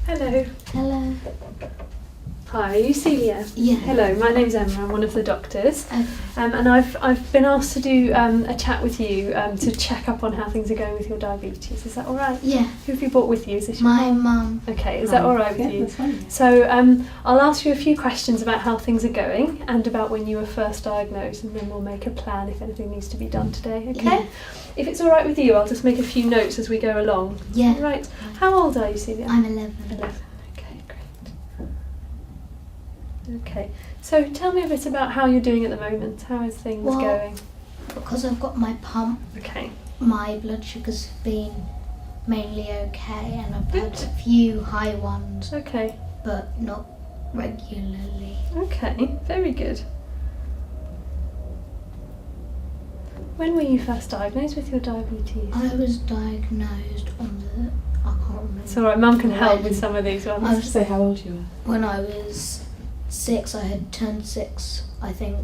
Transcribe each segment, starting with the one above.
Hello. Hello. Hi, are you Celia? Yeah. Hello, my name's Emma. I'm one of the doctors. Okay. And I've been asked to do a chat with you to check up on how things are going with your diabetes. Is that all right? Yeah. Who have you brought with you? Is this your My mum. Okay, is that all right with Yeah, you? that's fine. So I'll ask you a few questions about how things are going and about when you were first diagnosed, and then we'll make a plan if anything needs to be done today, okay? Yeah. If it's all right with you, I'll just make a few notes as we go along. Yeah. Right. How old are you, Celia? I'm 11. 11. Okay, great. Okay, so tell me a bit about how you're doing at the moment. How is things Well, going? Because I've got my pump, Okay. my blood sugar's been mainly okay, and I've had a few high ones, Okay. but not regularly. Okay, very good. When were you first diagnosed with your diabetes? I was diagnosed on the, I can't remember. It's all right, Mum can help When with some of these I ones. was- Say how old you were. When I was 6, I had turned 6, I think,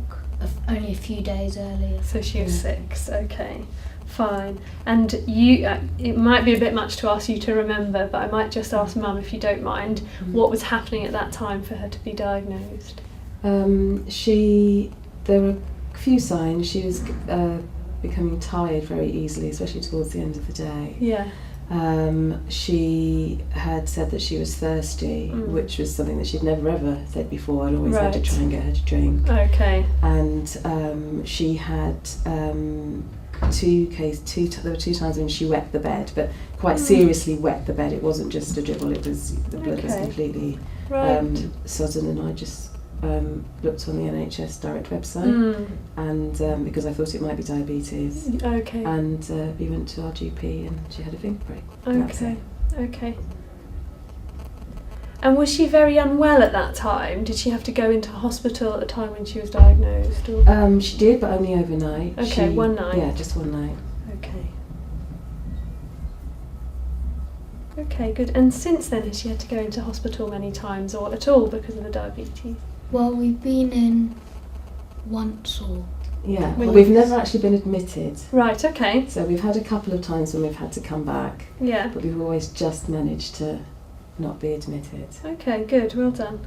only a few days earlier. So she was Yeah. 6. Okay, fine. And you, it might be a bit much to ask you to remember, but I might just ask Mum, if you don't mind, what was happening at that time for her to be diagnosed? There were a few signs. She was becoming tired very easily, especially towards the end of the day. Yeah. She had said that she was thirsty, which was something that she'd never ever said before. I'd always had to Right. try and get her to drink. Okay. And she had there were 2 times when she wet the bed, but quite seriously wet the bed. It wasn't just a dribble, it was, the blood was Okay. completely Right. sodden, and I just looked on the NHS direct website, and because I thought it might be diabetes, Okay. and we went to our GP and she had a finger prick. That's Okay. it. Okay. And was she very unwell at that time? Did she have to go into hospital at the time when she was diagnosed? Or? She did, but only overnight. Okay, one night. Yeah, just one night. Okay. Okay, good. And since then, has she had to go into hospital many times or at all because of the diabetes? Well, we've been in once or... Yeah, When but we've you- never actually been admitted. Right, okay. So we've had a couple of times when we've had to come back, Yeah. but we've always just managed to not be admitted. Okay, good. Well done.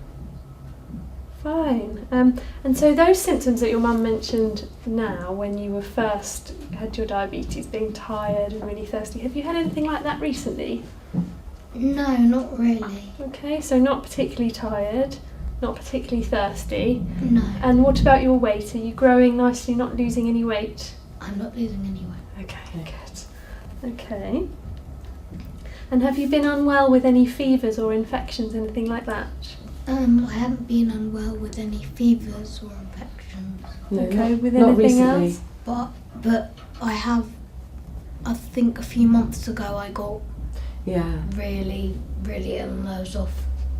Fine. And so those symptoms that your mum mentioned now, when you were first had your diabetes, being tired and really thirsty, have you had anything like that recently? No, not really. Okay, so not particularly tired, not particularly thirsty. No. And what about your weight? Are you growing nicely, not losing any weight? I'm not losing any weight. Okay, good. Okay. And have you been unwell with any fevers or infections, anything like that? I haven't been unwell with any fevers or infections, No, Okay, not, with not anything recently. else? but I have, I think a few months ago I got Yeah. really ill, and I was off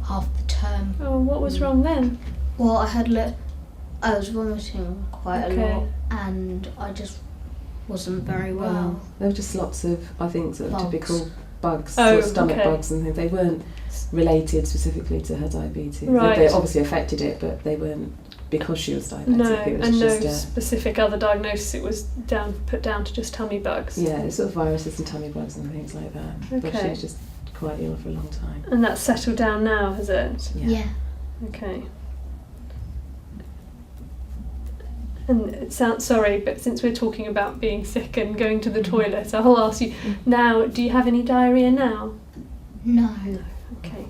half the term. Oh, what was wrong then? Well, I was vomiting quite a Okay. lot, and I just wasn't very well. There were just lots of, I think, sort of Bugs. typical bugs, Oh, sort of stomach okay. bugs and things. They weren't related specifically to her diabetes. Right. They obviously affected it, but they weren't because she was diabetic. No, it was and no just specific other diagnosis. It was put down to just tummy bugs. yeah, it's sort of viruses and tummy bugs and things like that. But she Okay. was just quite ill for a long time. And that's settled down now, has it? Yeah. Okay. And it sounds sorry, but since we're talking about being sick and going to the toilet, I'll ask you now. Do you have any diarrhea now? No. Okay.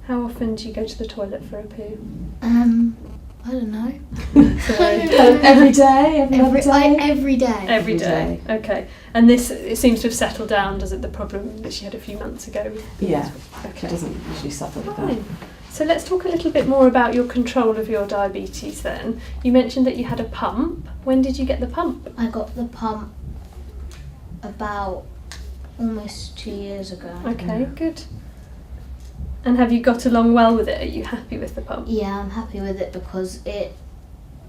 How often do you go to the toilet for a poo? I don't know. Every day, every other day. Every day. Every day. Okay. And this, it seems to have settled down, does it? The problem that she had a few months ago. Yeah. She Okay. doesn't usually suffer with that. Fine. So let's talk a little bit more about your control of your diabetes then. You mentioned that you had a pump. When did you get the pump? I got the pump about almost 2 years ago. Okay, good. And have you got along well with it? Are you happy with the pump? Yeah, I'm happy with it because it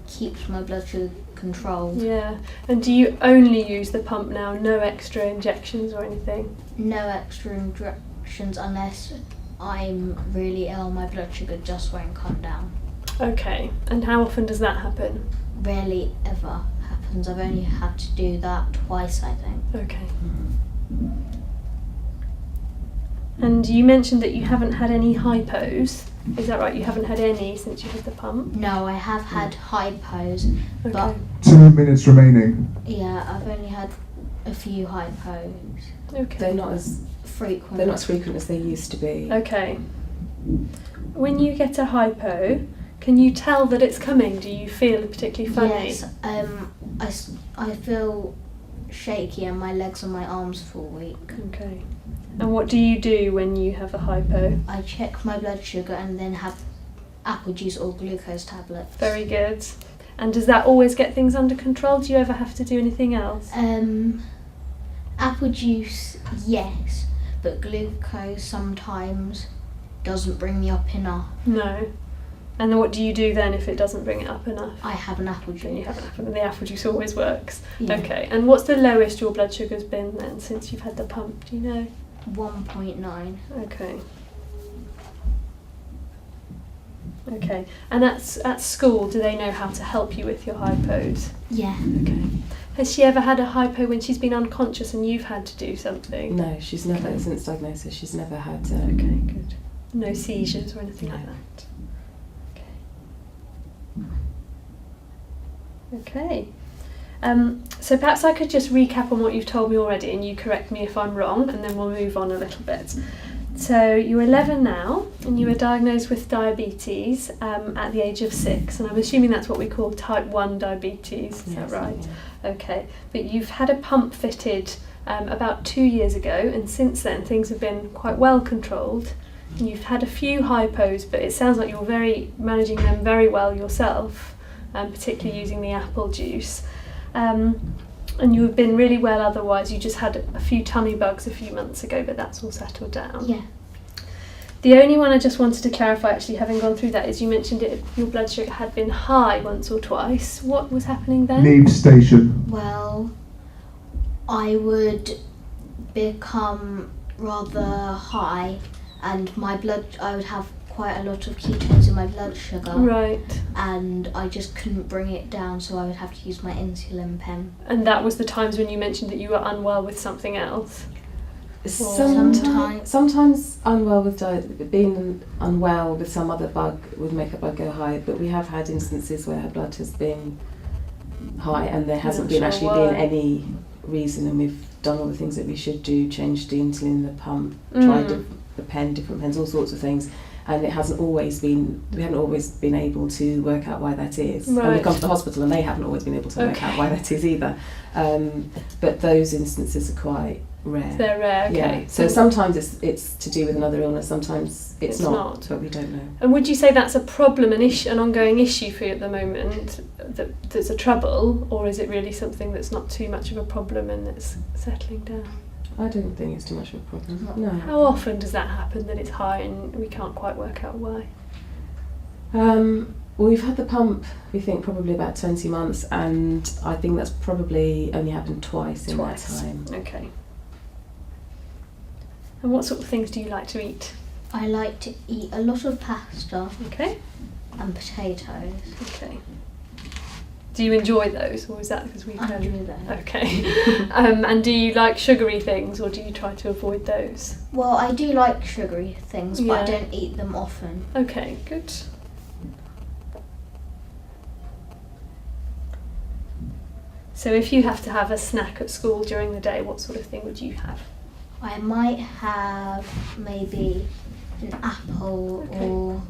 keeps my blood sugar controlled. Yeah. And do you only use the pump now? No extra injections or anything? No extra injections unless I'm really ill. My blood sugar just won't come down. Okay. And how often does that happen? Rarely ever happens. I've only had to do that twice, I think. Okay. And you mentioned that you haven't had any hypos. Is that right? You haven't had any since you had the pump? No, I have had hypos, but 2 minutes remaining. yeah, I've only had a few hypos. Okay. They're not as Frequent. frequent as they used to be. Okay. When you get a hypo, can you tell that it's coming? Do you feel particularly funny? Yes. I feel shaky and my legs and my arms feel weak. Okay. And what do you do when you have a hypo? I check my blood sugar and then have apple juice or glucose tablets. Very good. And does that always get things under control? Do you ever have to do anything else? Apple juice, yes, but glucose sometimes doesn't bring me up enough. No. And then what do you do then if it doesn't bring it up enough? I have an apple Then you juice. have an apple, and the apple juice always works. Yeah. Okay. And what's the lowest your blood sugar's been then since you've had the pump? Do you know? 1.9. Okay. Okay. And at school, do they know how to help you with your hypos? Yeah. Okay. Has she ever had a hypo when she's been unconscious and you've had to do something? No, she's never, Okay. since diagnosis, she's never had. Okay, good. No seizures or anything like No. that. Okay. So perhaps I could just recap on what you've told me already and you correct me if I'm wrong, and then we'll move on a little bit. So you're 11 now and you were diagnosed with diabetes at the age of 6, and I'm assuming that's what we call type 1 diabetes, is that Yes, right? yeah. Okay, but you've had a pump fitted about 2 years ago, and since then things have been quite well controlled. And you've had a few hypos, but it sounds like you're managing them very well yourself, particularly using the apple juice. And you've been really well otherwise. You just had a few tummy bugs a few months ago, but that's all settled down. Yeah. The only one I just wanted to clarify, actually, having gone through that, is you mentioned your blood sugar had been high once or twice. What was happening then? Need station. Well, I would become rather high, and I would have quite a lot of ketones in my blood sugar, Right. and I just couldn't bring it down, so I would have to use my insulin pen. And that was the times when you mentioned that you were unwell with something else? Sometimes unwell with being unwell with some other bug would make her blood go high, but we have had instances where her blood has been high and there hasn't been any reason, and we've done all the things that we should do, changed the insulin, the pump, tried the pen, different pens, all sorts of things, and we haven't always been able to work out why that is. Right. And we come to the hospital and they haven't always been able to work out why that is either. But those instances are quite rare. They're rare, okay. Yeah. So sometimes it's to do with another illness, sometimes it's not, but we don't know. And would you say that's a problem, an ongoing issue for you at the moment, that's a trouble, or is it really something that's not too much of a problem and it's settling down? I don't think it's too much of a problem. No. How often does that happen, that it's high and we can't quite work out why? Well, we've had the pump, we think, probably about 20 months, and I think that's probably only happened twice in that time. Okay. And what sort of things do you like to eat? I like to eat a lot of pasta Okay. and potatoes. Okay. Do you enjoy those, or is that because we I enjoy those. Okay. And do you like sugary things, or do you try to avoid those? Well, I do like sugary things, but I Yeah. don't eat them often. Okay, good. So if you have to have a snack at school during the day, what sort of thing would you have? I might have maybe an apple Okay. or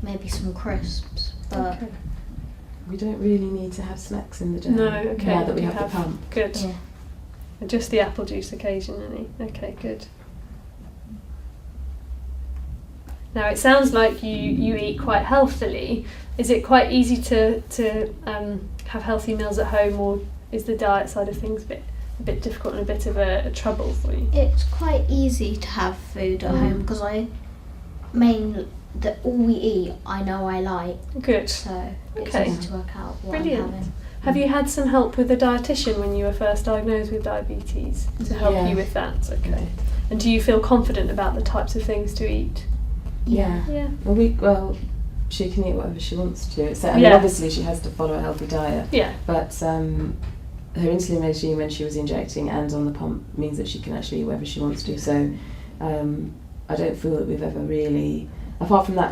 maybe some crisps, but Okay. We don't really need to have snacks in the day. No, okay. Now that we you have the pump. Good. yeah. Just the apple juice occasionally. Okay, good. Now it sounds like you eat quite healthily. Is it quite easy to have healthy meals at home, or is the diet side of things a bit difficult and a bit of a trouble for you? It's quite easy to have food at home because all we eat I know I like, Good. so it's Okay. easy to work out what Brilliant. I'm having. Have you had some help with a dietitian when you were first diagnosed with diabetes to help Yeah. you with that? Okay. And do you feel confident about the types of things to eat? Yeah. Yeah. Well, she can eat whatever she wants to. So, I mean, Yeah. obviously she has to follow a healthy diet, Yeah. but her insulin regime when she was injecting and on the pump means that she can actually eat whatever she wants to. So I don't feel that we've ever really, apart from that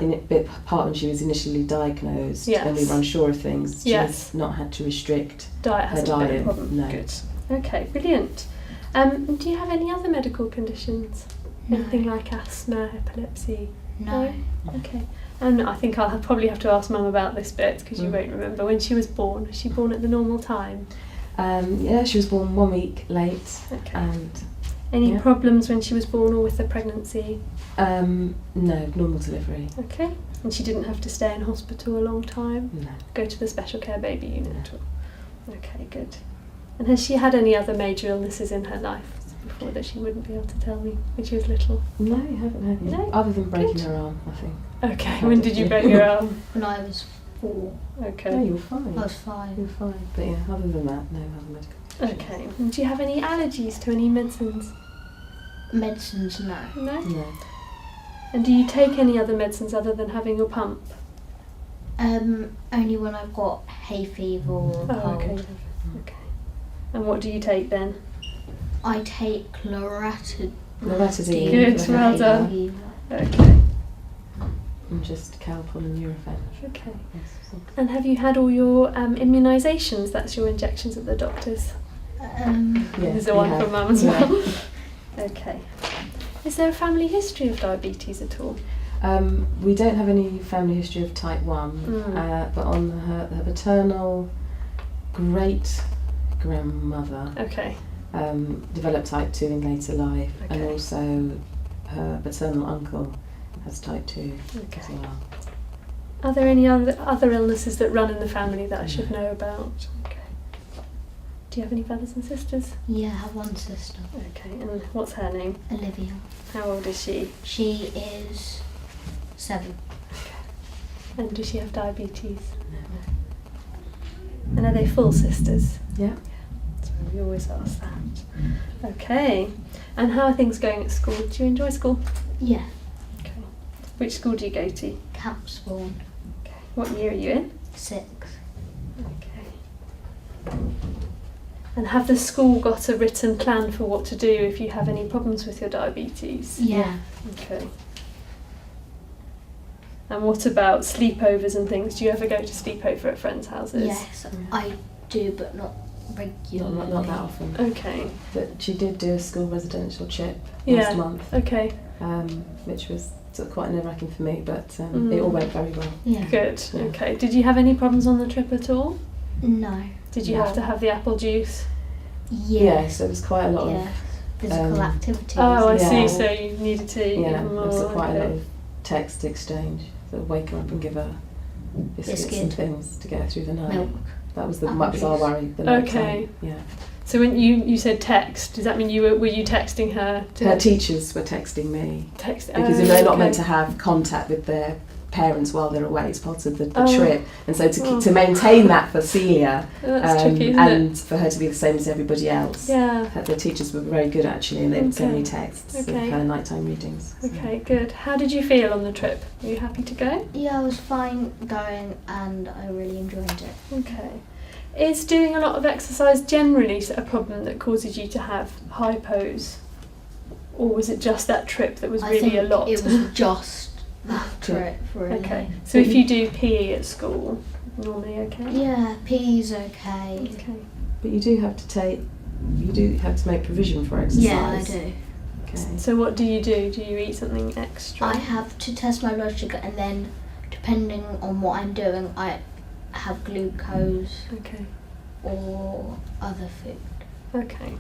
part when she was initially diagnosed and we were unsure of things, she's not had to restrict diet her hasn't diet. been a problem. No. Good. Okay, brilliant. Do you have any other medical conditions? No. Anything like asthma, epilepsy? No. Okay. And I think I'll probably have to ask Mum about this bit because you won't remember. When she was born, was she born at the normal time? Yeah, she was born 1 week late. Okay. And any problems when she was born or with the pregnancy? no, normal delivery. Okay. And she didn't have to stay in hospital a long time? No. Go to the special care baby unit? Okay, good. And has she had any other major illnesses in her life before that she wouldn't be able to tell me when she was little? No, you haven't had any. No? Other than breaking her arm, I think. Okay, when did you break your arm? When I was 4. Okay. No, you're fine. I was 5. You're fine. But yeah, other than that, no other medical conditions. Okay. And do you have any allergies to any medicines? Medicines, no. No? No. And do you take any other medicines other than having your pump? Only when I've got hay fever or Oh, cold. okay. Okay. And what do you take then? I take Loratadine. Loratadine. Good, for well hay done. fever. Okay. And just Calpol and Nurofen. Okay. Yes. And have you had all your immunisations? That's your injections at the doctor's? There's the we one have. for Mum as Yeah. well. Okay. Is there a family history of diabetes at all? We don't have any family history of type 1, but on her paternal great-grandmother Okay. developed type 2 in later life, and Okay. also her paternal uncle has type 2 as Okay. well. Are there any other illnesses that run in the family that I should know about? Okay. Do you have any brothers and sisters? Yeah, I have one sister, Okay. And what's her name? Olivia. How old is she? She is 7. And does she have diabetes? And are they full sisters? Yeah. So we always ask that. Okay. And how are things going at school? Do you enjoy school? Yeah, Okay. Which school do you go to? Camp Spawn, Okay. What year are you in? 6. Okay. And have the school got a written plan for what to do if you have any problems with your diabetes? Yeah. Okay. And what about sleepovers and things? Do you ever go to sleepover at friends' houses? Yes, I do, but not regularly. Not that often. Okay. But she did do a school residential trip Yeah. last month, Okay. which was sort of quite nerve-wracking for me, but it all went very well. Yeah. Good. Yeah. Okay. Did you have any problems on the trip at all? No. Did you No. have to have the apple juice? Yeah, so it was quite a lot Yeah. of Physical activities. Oh, I Yeah. see. So you needed to eat yeah, even there was more. quite a lot Okay. of text exchange. So wake her up and give her biscuits and Biscuit. things to get her through the night. Milk. That was the Apple that was our juice. worry. The night Okay. time. Yeah. So when you said text, does that mean were you texting her? Her teachers were texting me text because they're not meant to have contact with their parents while they're away. It's part of the trip, and so to maintain that for Celia, That's tricky, isn't and for her to be the same as everybody else. Yeah. The teachers were very good actually, and they would send me texts Okay. of her nighttime readings. So. Okay, good. How did you feel on the trip? Were you happy to go? Yeah, I was fine going and I really enjoyed it. Okay. Is doing a lot of exercise generally a problem that causes you to have hypos? Or was it just that trip that was I really think a lot? it was just that trip, really. Okay. So if you do PE at school, normally okay? Yeah, PE's okay. Okay. But you do have to make provision for exercise. Yeah, I do. Okay. So what do? Do you eat something extra? I have to test my blood sugar, and then depending on what I'm doing, I have glucose Okay. or other food. Okay.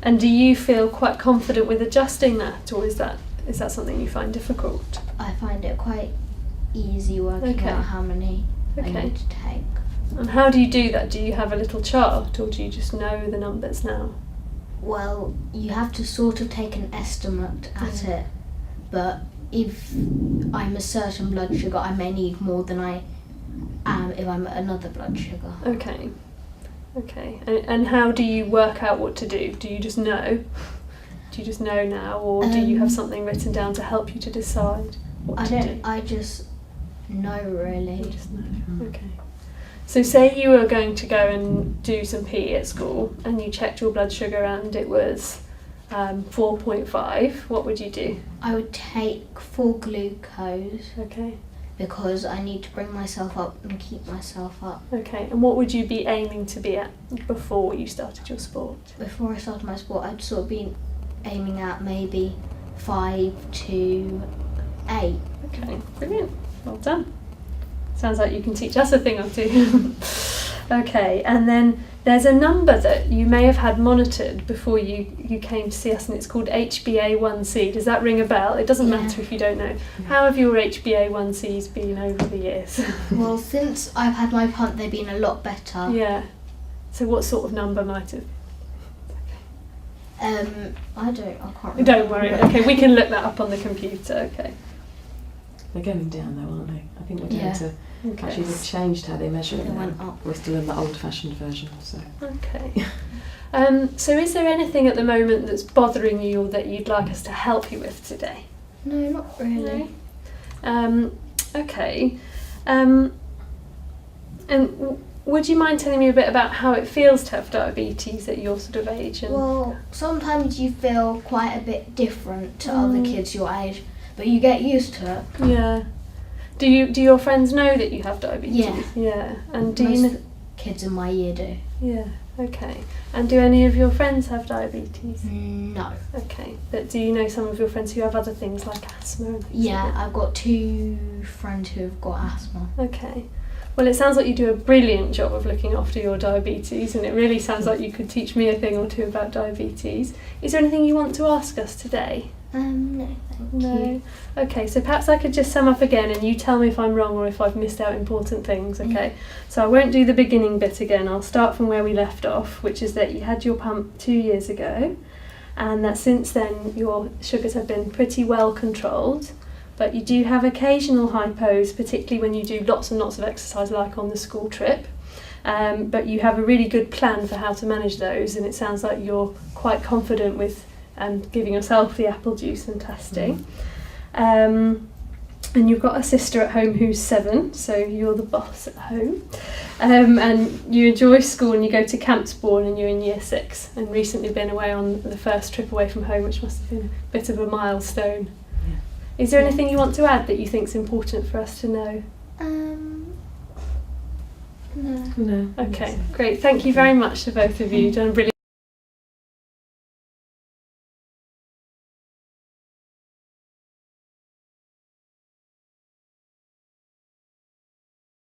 And do you feel quite confident with adjusting that, or is that something you find difficult? I find it quite easy working Okay. out how many I Okay. need to take. And how do you do that? Do you have a little chart, or do you just know the numbers now? Well, you have to sort of take an estimate at it, but if I'm a certain blood sugar, I may need more than I am if I'm at another blood sugar. Okay. Okay. And how do you work out what to do? Do you just know? Do you just know now, or do you have something written down to help you to decide what to do? I just know, really. You just know. Okay. So say you were going to go and do some PE at school and you checked your blood sugar and it was 4.5, what would you do? I would take 4 glucose Okay. because I need to bring myself up and keep myself up. Okay, and what would you be aiming to be at before you started your sport? Before I started my sport, I'd sort of be aiming at maybe 5 to 8. Okay, brilliant. Well done. Sounds like you can teach us a thing or two. Okay, and then there's a number that you may have had monitored before you came to see us, and it's called HbA1c. Does that ring a bell? It doesn't Yeah. matter if you don't know. How have your HbA1cs been over the years? Well, since I've had my pump, they've been a lot better. Yeah. So what sort of number might have? I can't remember. Don't worry. Okay, we can look that up on the computer. Okay. They're going down though, aren't they? I think we're going Yeah. to. Okay. Actually, they've changed how they measure it They now. went up. We're still in the old-fashioned version, so. Okay. So is there anything at the moment that's bothering you or that you'd like us to help you with today? No, not really. Okay. And would you mind telling me a bit about how it feels to have diabetes at your sort of age? And Well, sometimes you feel quite a bit different to other kids your age, but you get used to it. yeah. Do your friends know that you have diabetes? Yeah. Yeah. And do Most you know? kids in my year do. Yeah. Okay. And do any of your friends have diabetes? No. Okay. But do you know some of your friends who have other things like asthma? And things Yeah, like that? I've got 2 friends who have got asthma. Okay. Well, it sounds like you do a brilliant job of looking after your diabetes, and it really sounds like you could teach me a thing or two about diabetes. Is there anything you want to ask us today? No, thank you. Okay, so perhaps I could just sum up again and you tell me if I'm wrong or if I've missed out important things, okay? So I won't do the beginning bit again. I'll start from where we left off, which is that you had your pump 2 years ago, and that since then your sugars have been pretty well controlled, but you do have occasional hypos, particularly when you do lots and lots of exercise like on the school trip. But you have a really good plan for how to manage those, and it sounds like you're quite confident with giving yourself the apple juice and testing. And you've got a sister at home who's 7, so you're the boss at home. And you enjoy school and you go to Camp Spawn and you're in year 6 and recently been away on the first trip away from home, which must have been a bit of a milestone. Yeah. Is there anything you want to add that you think is important for us to know? No. No. Okay, great. Thank you very much to both of you. You've done a brilliant